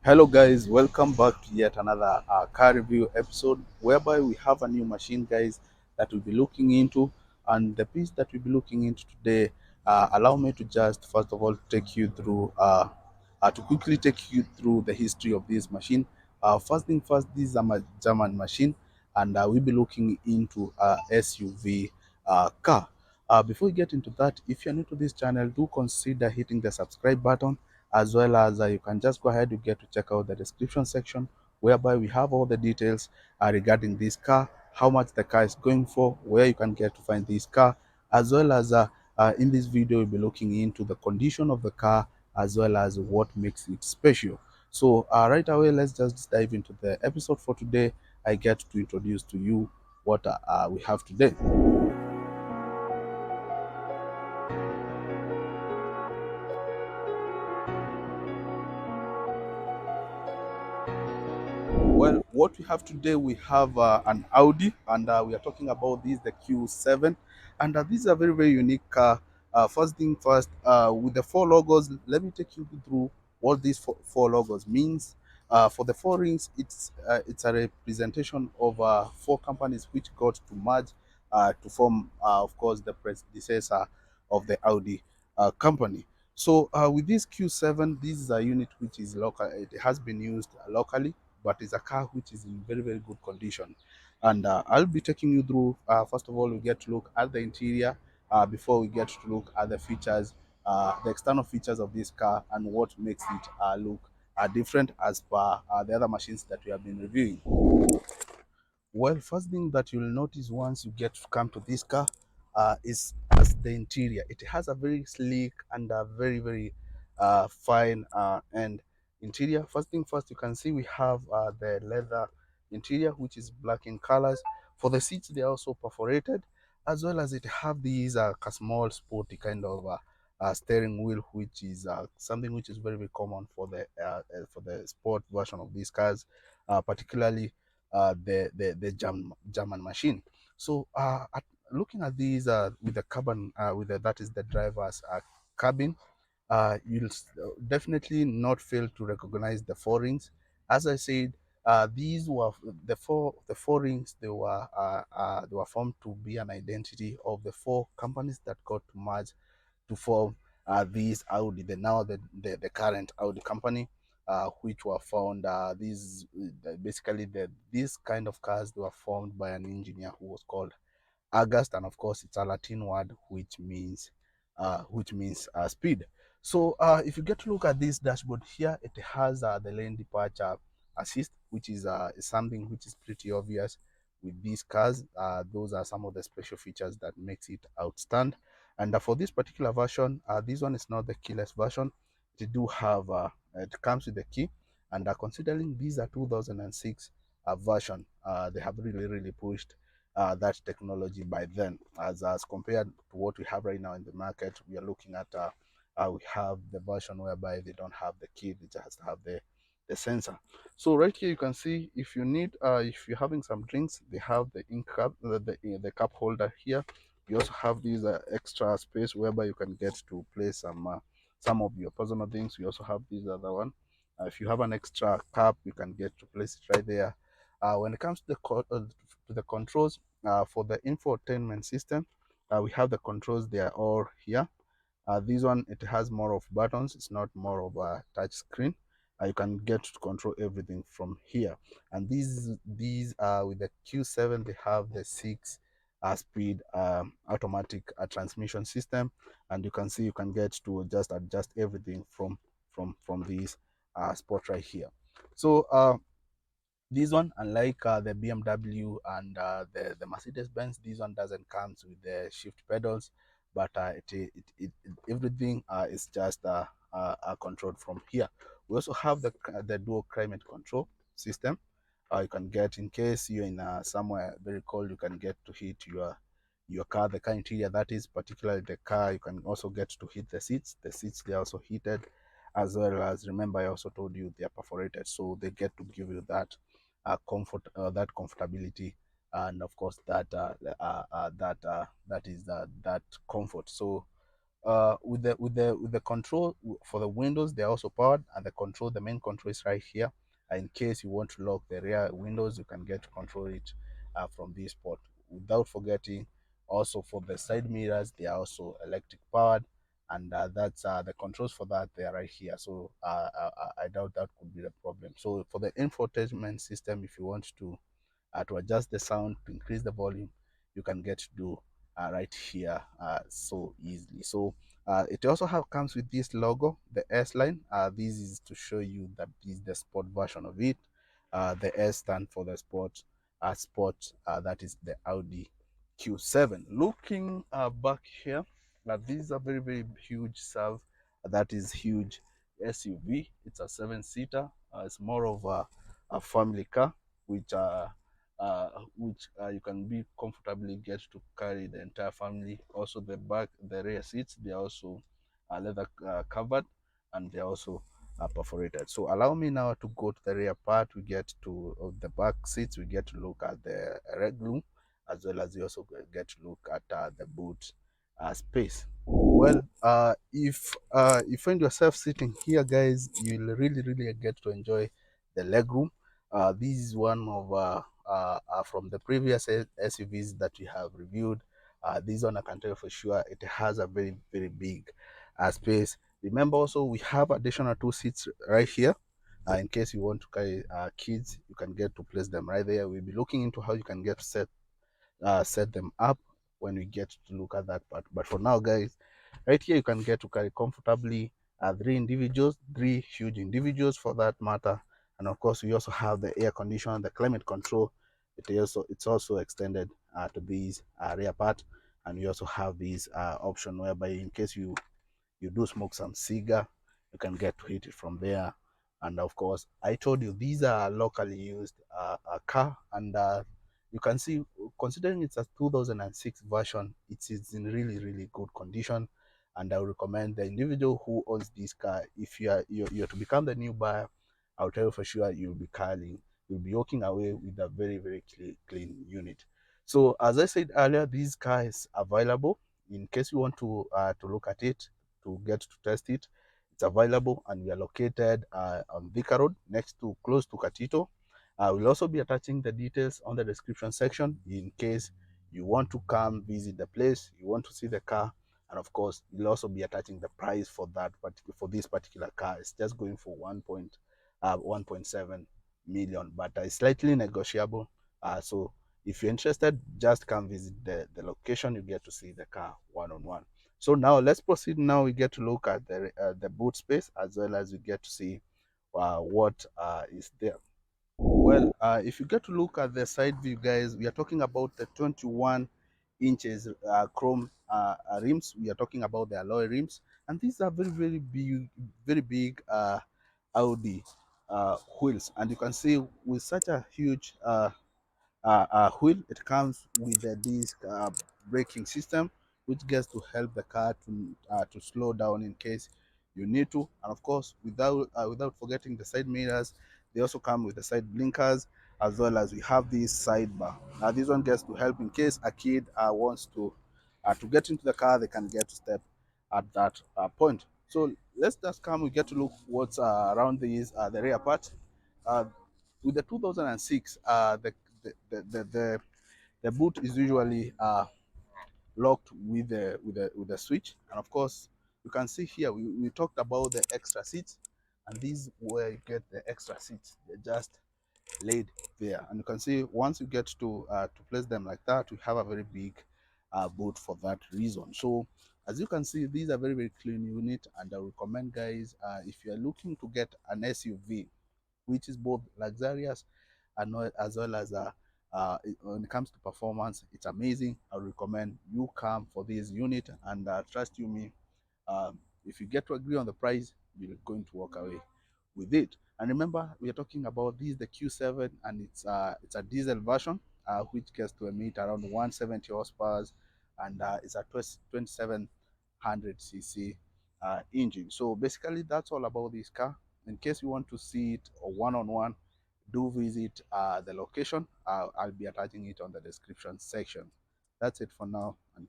Hello guys, welcome back to yet another car review episode whereby we have a new machine guys that we'll be looking into. And the piece that we'll be looking into today, allow me to just first of all take you through to quickly take you through the history of this machine. First thing first, this is a German machine, and we'll be looking into SUV car. Before we get into that, if you're new to this channel, do consider hitting the subscribe button, as well as you can just go ahead. You get to check out the description section whereby we have all the details regarding this car, how much the car is going for, where you can get to find this car, as well as in this video we'll be looking into the condition of the car as well as what makes it special. So right away, let's just dive into the episode for today. I get to introduce to you what we have today. Well, what we have today, we have an Audi, and we are talking about this, the Q7, and this is a very, very unique car. First thing first, with the four logos, let me take you through what these four logos means. For the four rings, it's a representation of four companies which got to merge to form, of course, the predecessor of the Audi company. So with this Q7, this is a unit which is local. It has been used locally, but it's a car which is in very, very good condition. And I'll be taking you through, first of all, we get to look at the interior before we get to look at the features, the external features of this car and what makes it look different as per the other machines that we have been reviewing. Well, first thing that you'll notice once you get to come to this car is as the interior. It has a very sleek and a very, very fine and interior. First thing first, you can see we have the leather interior, which is black in colors. For the seats, they are also perforated, as well as it have these a small sporty kind of steering wheel, which is something which is very, very common for the sport version of these cars, particularly the German machine. So looking at these with the cabin, that is the driver's cabin, you'll definitely not fail to recognize the four rings. As I said, these were the four rings. They were formed to be an identity of the four companies that got to merge to form these Audi, the current Audi company, which were found. These basically these kind of cars, they were formed by an engineer who was called August, and of course it's a Latin word which means speed. So if you get to look at this dashboard here, it has the lane departure assist, which is something which is pretty obvious with these cars. Those are some of the special features that makes it outstand. And for this particular version, this one is not the keyless version. It do have it comes with the key, and considering these are 2006 version, they have really pushed that technology by then, as compared to what we have right now in the market. We are looking at we have the version whereby they don't have the key, they just have the sensor. So right here you can see, if you need if you're having some drinks, they have the ink cup, the cup holder here. You also have this extra space whereby you can get to place some of your personal things. We also have this other one. If you have an extra cup, you can get to place it right there. When it comes to the controls, for the infotainment system, we have the controls. They are all here. This one, it has more of buttons. It's not more of a touch screen. You can get to control everything from here. And these with the Q7, they have the 6 speed automatic transmission system, and you can see you can get to just adjust everything from this spot right here. So this one, unlike the BMW and the Mercedes-Benz, this one doesn't come with the shift pedals, but everything is just controlled from here. We also have the dual climate control system. You can get, in case you're in somewhere very cold, you can get to heat your car, the car interior, that is, particularly the car. You can also get to heat the seats. The seats, they are also heated, as well as, remember I also told you they are perforated, so they get to give you that that comfortability, and of course that that is that comfort. So with the control for the windows, they're also powered, and the main control is right here. In case you want to lock the rear windows, you can get to control it from this port. Without forgetting, also for the side mirrors, they are also electric powered, and that's the controls for that, they are right here. So I doubt that could be the problem. So for the infotainment system, if you want to adjust the sound, to increase the volume, you can get to do right here so easily. So it also comes with this logo, the S line. This is to show you that this is the sport version of it. The S stand for the sport. That is the Audi Q7. Looking back here, this is a very very huge serve. That is huge SUV. It's a seven-seater. It's more of a family car, which you can be comfortably get to carry the entire family. Also, the rear seats, they are also leather covered, and they are also perforated. So allow me now to go to the rear part. We get to the back seats. We get to look at the red room, as well as you also get to look at the boot space. Well, if you find yourself sitting here, guys, you'll really get to enjoy the leg room. This is one of from the previous SUVs that we have reviewed. This one I can tell you for sure it has a very big space. Remember also we have additional two seats right here. In case you want to carry kids, you can get to place them right there. We'll be looking into how you can get set them up when we get to look at that part. But for now, guys, right here you can get to carry comfortably three huge individuals for that matter. And of course, we also have the air conditioner, the climate control. It's also extended to these rear part, and we also have this option whereby in case you do smoke some cigar, you can get to hit it from there. And of course, I told you these are locally used car, and you can see, considering it's a 2006 version, it is in really good condition. And I would recommend the individual who owns this car, if you're to become the new buyer, I'll tell you for sure you'll be walking away with a very clean unit. So as I said earlier, this car is available. In case you want to look at it, to get to test it, it's available, and we are located on Vika Road, close to Katito. We'll also be attaching the details on the description section in case you want to come visit the place, you want to see the car, and of course, we'll also be attaching the price for this particular car. It's just going for 1.7 million, but it's slightly negotiable. So if you're interested, just come visit the location. You get to see the car one on one. So now let's proceed. Now we get to look at the boot space, as well as we get to see what is there. Well, if you get to look at the side view, guys, we are talking about the 21 inches chrome rims. We are talking about the alloy rims, and these are very big Audi wheels. And you can see with such a huge wheel, it comes with a disc braking system, which gets to help the car to slow down in case you need to. And of course, without forgetting the side mirrors, they also come with the side blinkers, as well as we have this sidebar. Now this one gets to help in case a kid wants to get into the car, they can get to step at that point. So let's just come, we get to look what's around the rear part. uh, with the 2006, the boot is usually locked with the switch. And of course, you can see here we talked about the extra seats, and these where you get the extra seats. They're just laid there, and you can see once you get to place them like that, we have a very big boot for that reason. So as you can see, these are very clean unit, and I recommend, guys, if you are looking to get an SUV which is both luxurious and as well as when it comes to performance, it's amazing. I recommend you come for this unit, and trust you me, if you get to agree on the price, you're going to walk away with it. And remember, we are talking about this, the Q7, and it's a diesel version, which gets to emit around 170 horsepower, and it's a 2700 cc engine. So basically, that's all about this car. In case you want to see it one on one, do visit the location. I'll be attaching it on the description section. That's it for now, and